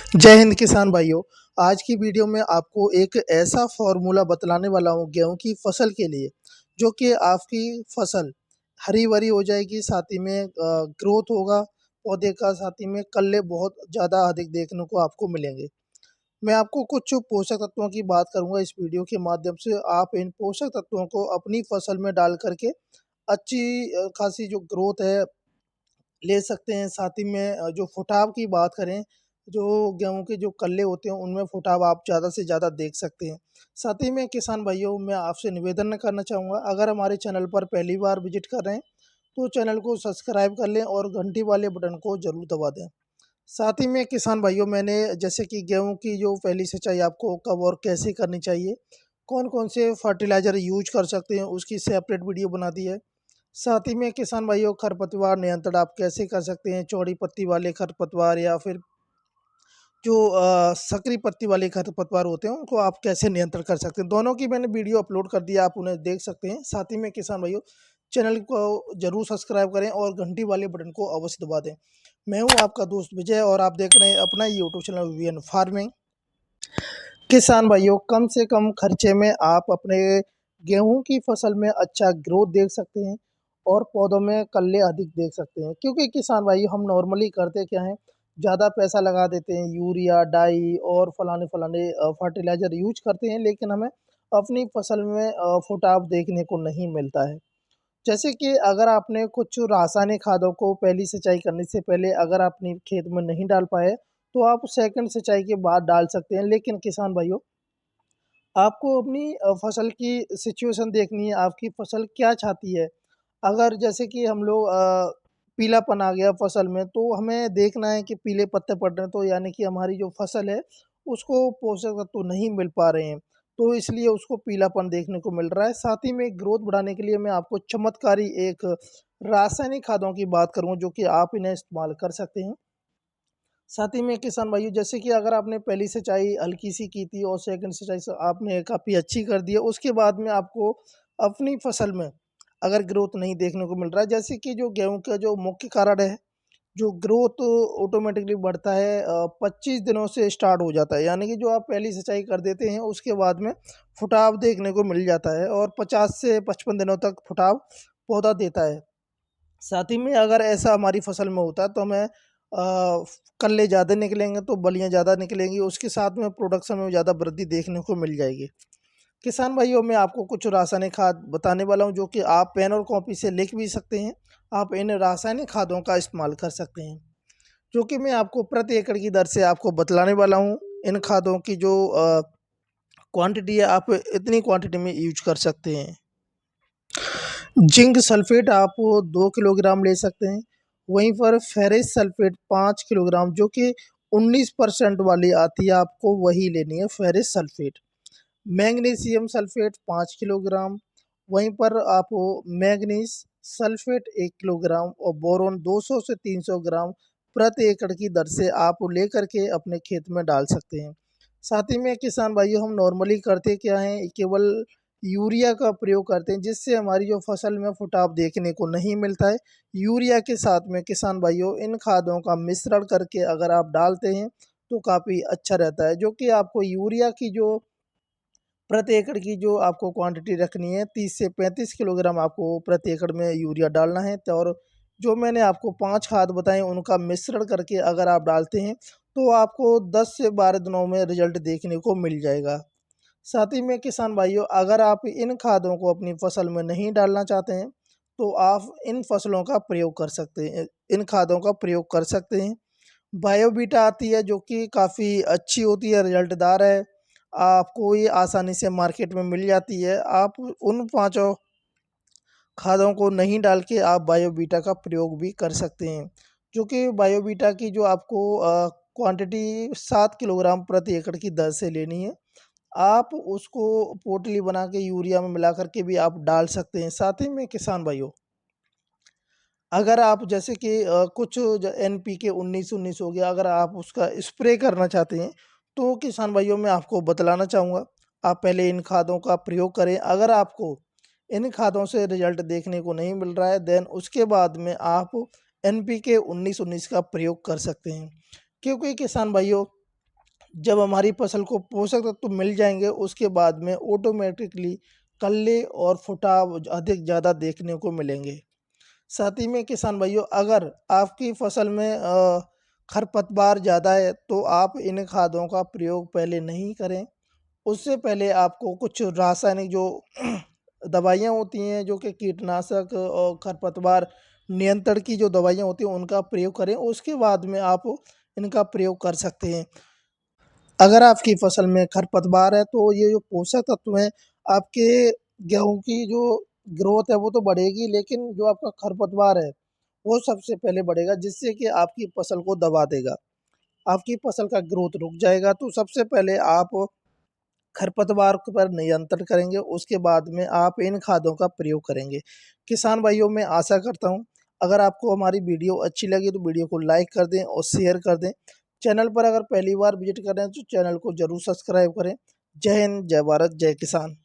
जय हिंद किसान भाइयों। आज की वीडियो में आपको एक ऐसा फॉर्मूला बतलाने वाला हूँ गेहूं की फसल के लिए, जो कि आपकी फसल हरी भरी हो जाएगी, साथ ही में ग्रोथ होगा पौधे का, साथ ही में कल्ले बहुत ज़्यादा अधिक देखने को आपको मिलेंगे। मैं आपको कुछ पोषक तत्वों की बात करूंगा इस वीडियो के माध्यम से। आप इन पोषक तत्वों को अपनी फसल में डाल करके अच्छी खासी जो ग्रोथ है ले सकते हैं। साथ ही में जो फुटाव की बात करें, जो गेहूँ के जो कल्ले होते हैं उनमें फुटाव आप ज़्यादा से ज़्यादा देख सकते हैं। साथ ही में किसान भाइयों, मैं आपसे निवेदन करना चाहूँगा, अगर हमारे चैनल पर पहली बार विजिट कर रहे हैं तो चैनल को सब्सक्राइब कर लें और घंटी वाले बटन को ज़रूर दबा दें। साथ ही में किसान भाइयों, मैंने जैसे कि गेहूँ की जो पहली सिंचाई आपको कब और कैसे करनी चाहिए, कौन कौन से फर्टिलाइज़र यूज कर सकते हैं, उसकी सेपरेट वीडियो बना दी है। साथ ही में किसान भाइयों, खरपतवार नियंत्रण आप कैसे कर सकते हैं, चौड़ी पत्ती वाले खरपतवार या फिर जो सकरी पत्ती वाले खरपतवार होते हैं उनको आप कैसे नियंत्रण कर सकते हैं, दोनों की मैंने वीडियो अपलोड कर दिया, आप उन्हें देख सकते हैं। साथ ही में किसान भाइयों, चैनल को जरूर सब्सक्राइब करें और घंटी वाले बटन को अवश्य दबा दें। मैं हूं आपका दोस्त विजय और आप देख रहे हैं अपना यूट्यूब चैनल वीएन फार्मिंग। किसान भाइयों, कम से कम खर्चे में आप अपने गेहूं की फसल में अच्छा ग्रोथ देख सकते हैं और पौधों में कल्ले अधिक देख सकते हैं। क्योंकि किसान भाइयों, हम नॉर्मली करते क्या हैं, ज़्यादा पैसा लगा देते हैं, यूरिया डाई और फलाने फलाने फर्टिलाइज़र यूज करते हैं, लेकिन हमें अपनी फसल में फुटाव देखने को नहीं मिलता है। जैसे कि अगर आपने कुछ रासायनिक खादों को पहली सिंचाई करने से पहले अगर अपनी खेत में नहीं डाल पाए, तो आप सेकंड सिंचाई के बाद डाल सकते हैं। लेकिन किसान भाइयों, आपको अपनी फसल की सिचुएशन देखनी है, आपकी फसल क्या चाहती है। अगर जैसे कि हम लोग पीलापन आ गया फसल में, तो हमें देखना है कि पीले पत्ते पड़ रहे हैं, तो यानी कि हमारी जो फसल है उसको पोषक तत्व नहीं मिल पा रहे हैं, तो इसलिए उसको पीलापन देखने को मिल रहा है। साथ ही में ग्रोथ बढ़ाने के लिए मैं आपको चमत्कारी एक रासायनिक खादों की बात करूँ, जो कि आप इन्हें इस्तेमाल कर सकते हैं। साथ ही में किसान भाइयों, जैसे कि अगर आपने पहली सिंचाई हल्की सी की थी और सेकंड सिंचाई से आपने काफ़ी अच्छी कर दी है, उसके बाद में आपको अपनी फसल में अगर ग्रोथ नहीं देखने को मिल रहा है, जैसे कि जो गेहूं का जो मुख्य कारण है, जो ग्रोथ ऑटोमेटिकली बढ़ता है 25 दिनों से स्टार्ट हो जाता है। यानी कि जो आप पहली सिंचाई कर देते हैं उसके बाद में फुटाव देखने को मिल जाता है और 50 से 55 दिनों तक फुटाव पौधा देता है। साथ ही में अगर ऐसा हमारी फसल में होता है तो हमें कल्ले ज़्यादा निकलेंगे तो बलियाँ ज़्यादा निकलेंगी, उसके साथ में प्रोडक्शन में ज़्यादा वृद्धि देखने को मिल जाएगी। किसान भाइयों, मैं आपको कुछ रासायनिक खाद बताने वाला हूं, जो कि आप पेन और कॉपी से लिख भी सकते हैं। आप इन रासायनिक खादों का इस्तेमाल कर सकते हैं, जो कि मैं आपको प्रति एकड़ की दर से आपको बतलाने वाला हूं। इन खादों की जो क्वांटिटी है, आप इतनी क्वांटिटी में यूज कर सकते हैं। जिंक सल्फेट आप 2 किलोग्राम ले सकते हैं। वहीं पर फेरस सल्फेट 5 किलोग्राम, जो कि 19% वाली आती है, आपको वही लेनी है ferrous sulphate. Magnesium sulphate 5 kilogram, वहीं पर आप मैग्नीज सल्फेट 1 किलोग्राम और बोरोन 200 से 300 ग्राम प्रति एकड़ की दर से आप ले करके अपने खेत में डाल सकते हैं। साथ ही में किसान भाइयों, हम नॉर्मली करते क्या हैं, केवल यूरिया का प्रयोग करते हैं, जिससे हमारी जो फसल में फुटाव देखने को नहीं मिलता है। यूरिया के साथ में किसान भाइयों, इन खादों का मिश्रण करके अगर आप डालते हैं तो काफ़ी अच्छा रहता है, जो कि आपको यूरिया की जो प्रति एकड़ की जो आपको क्वांटिटी रखनी है, 30 से 35 किलोग्राम आपको प्रति एकड़ में यूरिया डालना है। तो और जो मैंने आपको 5 खाद बताएँ उनका मिश्रण करके अगर आप डालते हैं तो आपको 10 से 12 दिनों में रिजल्ट देखने को मिल जाएगा। साथ ही में किसान भाइयों, अगर आप इन खादों को अपनी फसल में नहीं डालना चाहते हैं तो आप इन फसलों का प्रयोग कर सकते हैं, इन खादों का प्रयोग कर सकते हैं। बायोवीटा आती है, जो कि काफ़ी अच्छी होती है, रिजल्टदार है, आपको ये आसानी से मार्केट में मिल जाती है। आप उन पाँचों खादों को नहीं डाल के आप बायोवीटा का प्रयोग भी कर सकते हैं, जो कि बायोवीटा की जो आपको क्वांटिटी 7 किलोग्राम प्रति एकड़ की दर से लेनी है। आप उसको पोटली बना के यूरिया में मिला कर के भी आप डाल सकते हैं। साथ ही में किसान भाइयों, अगर आप जैसे कि कुछ एनपीके 19-19 हो गया, अगर आप उसका स्प्रे करना चाहते हैं तो किसान भाइयों, मैं आपको बतलाना चाहूँगा, आप पहले इन खादों का प्रयोग करें। अगर आपको इन खादों से रिजल्ट देखने को नहीं मिल रहा है, देन उसके बाद में आप एनपीके 19-19 का प्रयोग कर सकते हैं। क्योंकि किसान भाइयों, जब हमारी फसल को पोषक तत्व मिल जाएँगे, उसके बाद में ऑटोमैटिकली कल्ले और फुटाव अधिक ज़्यादा देखने को मिलेंगे। साथ ही में किसान भाइयों, अगर आपकी फसल में खरपतवार ज़्यादा है तो आप इन खादों का प्रयोग पहले नहीं करें। उससे पहले आपको कुछ रासायनिक जो दवाइयाँ होती हैं, जो कि कीटनाशक और खरपतवार नियंत्रण की जो दवाइयाँ होती हैं उनका प्रयोग करें, उसके बाद में आप इनका प्रयोग कर सकते हैं। अगर आपकी फसल में खरपतवार है तो ये जो पोषक तत्व हैं, आपके गेहूँ की जो ग्रोथ है वो तो बढ़ेगी, लेकिन जो आपका खरपतवार है वो सबसे पहले बढ़ेगा, जिससे कि आपकी फसल को दबा देगा। आपकी फसल का ग्रोथ रुक जाएगा। तो सबसे पहले आप खरपतवार के पर नियंत्रण करेंगे, उसके बाद में आप इन खादों का प्रयोग करेंगे। किसान भाइयों, मैं आशा करता हूँ अगर आपको हमारी वीडियो अच्छी लगी तो वीडियो को लाइक कर दें और शेयर कर दें। चैनल पर अगर पहली बार विजिट कर रहे हैं तो चैनल को ज़रूर सब्सक्राइब करें। जय हिंद, जय भारत, जय किसान।